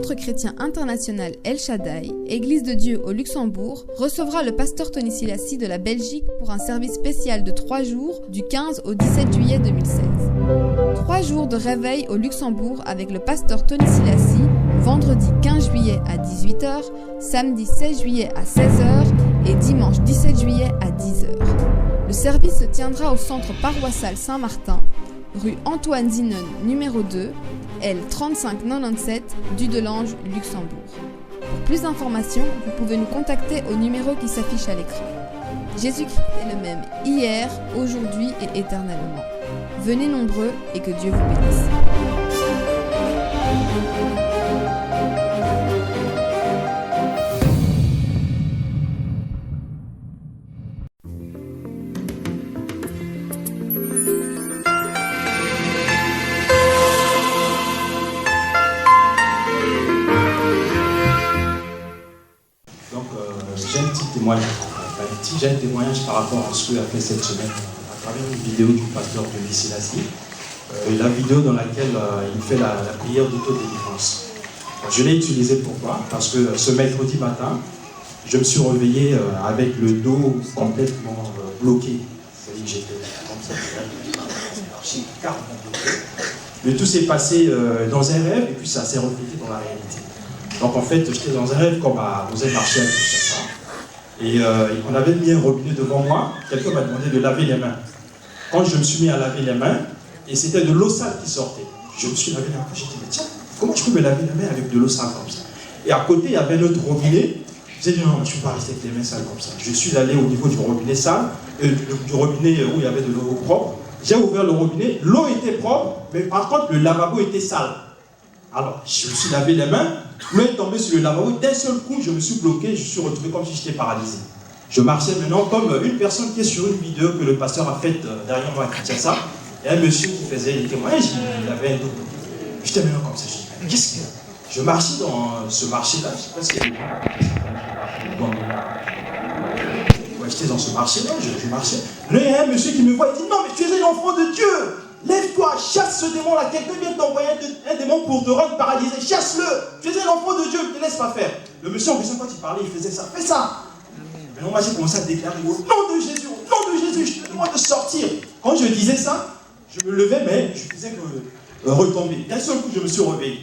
Centre chrétien international El Shaddai, Église de Dieu au Luxembourg, recevra le pasteur Tony Silassi de la Belgique pour un service spécial de 3 jours du 15 au 17 juillet 2016. 3 jours de réveil au Luxembourg avec le pasteur Tony Silassi, vendredi 15 juillet à 18h, samedi 16 juillet à 16h et dimanche 17 juillet à 10h. Le service se tiendra au centre paroissial Saint-Martin, rue Antoine Zinnen, numéro 2, L 3597, Dudelange, Luxembourg. Pour plus d'informations, vous pouvez nous contacter au numéro qui s'affiche à l'écran. Jésus-Christ est le même hier, aujourd'hui et éternellement. Venez nombreux et que Dieu vous bénisse. J'ai un témoignage par rapport à ce qu'il a fait cette semaine à travers une vidéo du pasteur Tony Silassi, la vidéo dans laquelle il fait la prière d'autodélivrance. Je l'ai utilisé pourquoi? Parce que ce mercredi matin, je me suis réveillé avec le dos complètement bloqué. C'est-à-dire que j'étais comme ça, j'ai carrément bloqué. Le tout s'est passé dans un rêve et puis ça s'est reflété dans la réalité. Donc en fait, j'étais dans un rêve comme à José Marchal, ça. Et on avait mis un robinet devant moi, quelqu'un m'a demandé de laver les mains. Quand je me suis mis à laver les mains, et c'était de l'eau sale qui sortait. Je me suis lavé les mains, j'ai dit, mais tiens, comment je peux me laver les mains avec de l'eau sale comme ça? Et à côté, il y avait un autre robinet. J'ai dit, non, je ne peux pas rester avec les mains sales comme ça. Je suis allé au niveau du robinet sale, du robinet où il y avait de l'eau propre. J'ai ouvert le robinet, l'eau était propre, mais par contre, le lavabo était sale. Alors, je me suis lavé les mains, l'eau est tombée sur le lavabo, d'un seul coup, je me suis bloqué, je suis retrouvé comme si j'étais paralysé. Je marchais maintenant comme une personne qui est sur une vidéo que le pasteur a faite derrière moi à Kinshasa. Et un monsieur qui faisait les témoignages, il avait un dos. J'étais maintenant comme ça, je dis, mais qu'est-ce qu'il y a? Je marchais dans ce marché-là, je ne sais pas ce qu'il y a. Ouais, j'étais dans ce marché-là, je marchais. Là, il y a un monsieur qui me voit, il dit, non, mais tu es un enfant de Dieu! Lève-toi, chasse ce démon-là. Quelqu'un vient t'envoyer un démon pour te rendre paralysé. Chasse-le. Tu es un enfant de Dieu, ne te laisse pas faire. Le monsieur, en question, quand il parlait, il faisait ça. Fais ça. Mais moi, j'ai commencé à déclarer au nom de Jésus, au nom de Jésus, je te demande de sortir. Quand je disais ça, je me levais, mais je faisais que retomber. D'un seul coup, je me suis réveillé.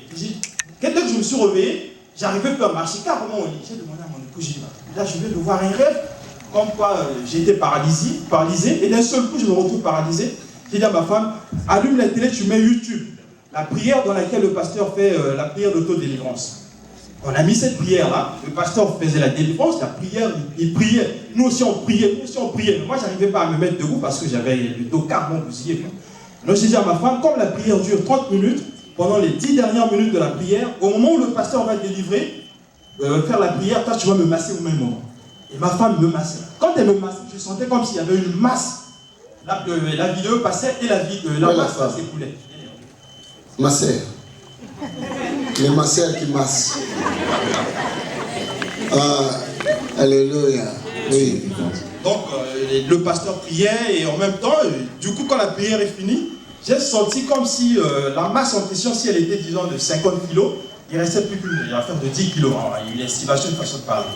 Dès que je me suis réveillé, j'arrivais plus à marcher carrément au lit. J'ai demandé à mon époux, j'ai dit, là, je viens de voir un rêve, comme quoi j'ai été paralysé, et d'un seul coup, je me retrouve paralysé. J'ai dit à ma femme, allume la télé, tu mets YouTube. La prière dans laquelle le pasteur fait la prière d'autodélivrance. On a mis cette prière-là, le pasteur faisait la délivrance, la prière, il priait. Nous aussi on priait. Moi, je n'arrivais pas à me mettre debout parce que j'avais le dos carrément bousillé. Donc j'ai dit à ma femme, comme la prière dure 30 minutes, pendant les 10 dernières minutes de la prière, au moment où le pasteur va délivrer, faire la prière, toi tu vas me masser au même moment. Et ma femme me massait. Quand elle me massait, je sentais comme s'il y avait une masse. La vidéo passait et la masse s'écoulait. Ma sœur. Les masseurs qui massent. Alléluia. Oui. Donc, le pasteur priait et en même temps, du coup, quand la prière est finie, j'ai senti comme si la masse en question, si elle était, disons, de 50 kilos, il restait plus qu'une affaire de 10 kilos. Il y a l'estimation de façon de parler.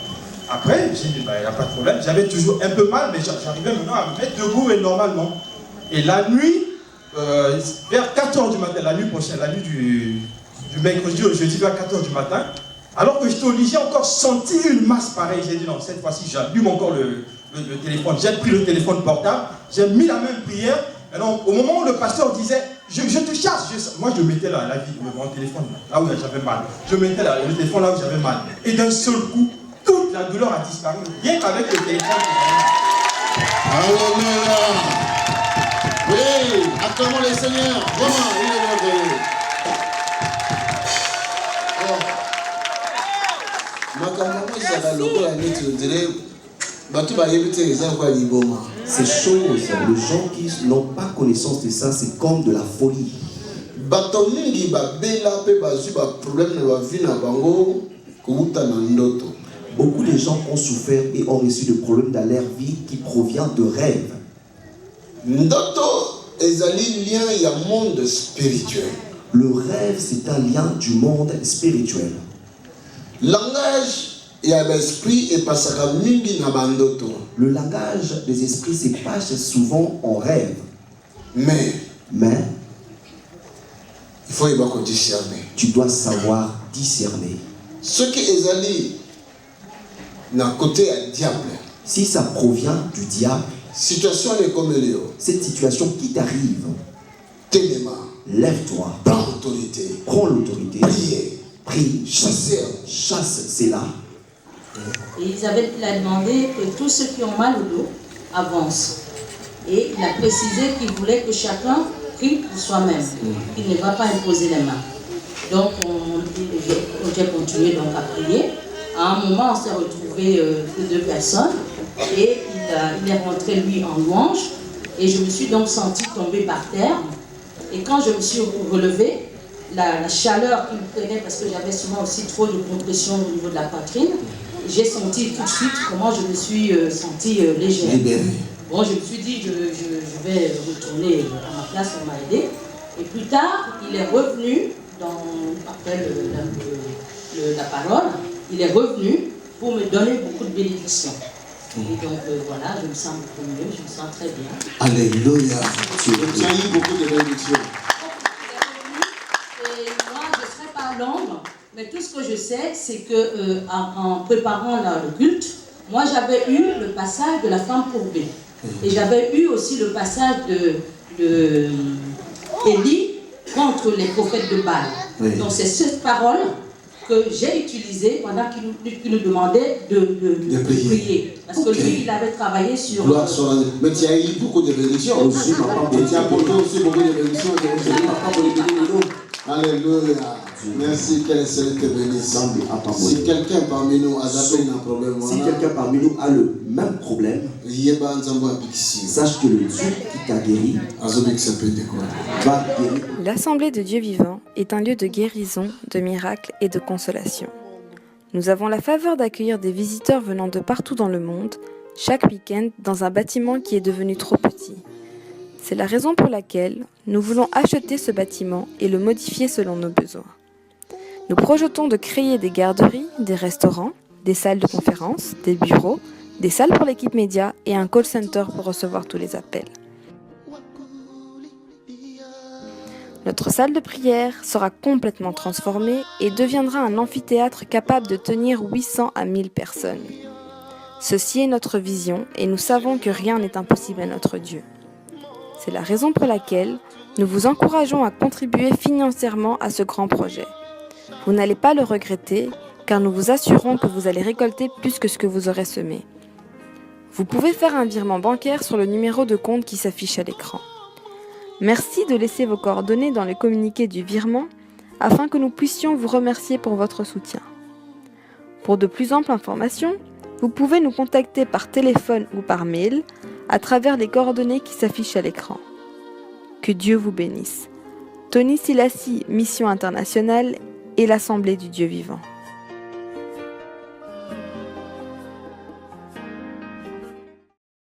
Après, j'ai dit, il n'y a pas de problème. J'avais toujours un peu mal, mais j'arrivais maintenant à me mettre debout et normalement. Et la nuit, vers 4h du matin, la nuit prochaine, la nuit du mercredi au jeudi, vers 4h du matin, alors que j'étais au lit, j'ai encore senti une masse pareille. J'ai dit, non, cette fois-ci, j'allume encore le téléphone. J'ai pris le téléphone portable, j'ai mis la même prière. Et donc, au moment où le pasteur disait, je te chasse, moi je mettais mon téléphone là où j'avais mal. Je mettais le téléphone là où j'avais mal. Et d'un seul coup, toute la douleur a disparu, rien qu'avec le téléphone. Alléluia. Oui, acclamons le Seigneur. Vraiment, il est merveilleux. Ces choses, les gens qui n'ont pas connaissance de ça, c'est comme de la folie. Beaucoup de gens ont souffert et ont reçu des problèmes dans leur vie qui proviennent de rêves. Le rêve, c'est un lien du monde spirituel. Langage et à l'esprit et parce que mingi na bandoto. Le langage des esprits se passe souvent en rêve. Mais il faut y discerner. Tu dois savoir discerner. Ce qui est allé d'un côté à diable. Si ça provient du diable, Situation est comme Léo. cette situation qui t'arrive, Téléma. lève-toi, Prends l'autorité. prends l'autorité, Priez. prie, Chassez. chasse cela. Et Isabelle il a demandé que tous ceux qui ont mal au dos avancent. Et il a précisé qu'il voulait que chacun prie pour soi-même. Il ne va pas imposer les mains. Donc j'ai continué donc à prier. À un moment, on s'est retrouvés que 2 personnes. Et il est rentré lui en louange. Et je me suis donc sentie tomber par terre. Et quand je me suis relevée, la chaleur qui me prenait, parce que j'avais souvent aussi trop de compression au niveau de la poitrine, j'ai senti tout de suite comment je me suis sentie légère. Libéré. Bon, je me suis dit, je vais retourner à ma place, on m'a aidé. Et plus tard, il est revenu, après la parole, il est revenu pour me donner beaucoup de bénédictions. Et donc voilà, je me sens beaucoup mieux, je me sens très bien. Alléluia. Tu as eu beaucoup de bénédictions. Et moi, je ne serai pas longue, mais tout ce que je sais, c'est que en préparant le culte, moi j'avais eu le passage de la femme courbée. Et j'avais eu aussi le passage de Élie contre les prophètes de Baal. Oui. Donc c'est cette parole que j'ai utilisée pendant qu'il nous demandait de prier. Parce que lui, il avait travaillé sur... Gloire soit la... Mais tu as eu beaucoup de bénédictions aussi, papa. Et tu as apporté aussi beaucoup de bénédictions. Papa, pour les bénédictions. Alléluia. Merci, quelle excellente bénédiction. Si quelqu'un parmi nous a zappé un problème, Si quelqu'un parmi nous a le même problème, sache que le Dieu qui t'a guéri va guérir. L'Assemblée de Dieu vivant est un lieu de guérison, de miracles et de consolation. Nous avons la faveur d'accueillir des visiteurs venant de partout dans le monde, chaque week-end dans un bâtiment qui est devenu trop petit. C'est la raison pour laquelle nous voulons acheter ce bâtiment et le modifier selon nos besoins. Nous projetons de créer des garderies, des restaurants, des salles de conférence, des bureaux, des salles pour l'équipe média et un call center pour recevoir tous les appels. Notre salle de prière sera complètement transformée et deviendra un amphithéâtre capable de tenir 800 à 1000 personnes. Ceci est notre vision et nous savons que rien n'est impossible à notre Dieu. C'est la raison pour laquelle nous vous encourageons à contribuer financièrement à ce grand projet. Vous n'allez pas le regretter, car nous vous assurons que vous allez récolter plus que ce que vous aurez semé. Vous pouvez faire un virement bancaire sur le numéro de compte qui s'affiche à l'écran. Merci de laisser vos coordonnées dans le communiqué du virement, afin que nous puissions vous remercier pour votre soutien. Pour de plus amples informations, vous pouvez nous contacter par téléphone ou par mail, à travers les coordonnées qui s'affichent à l'écran. Que Dieu vous bénisse. Tony Silassi, Mission Internationale et l'Assemblée du Dieu vivant.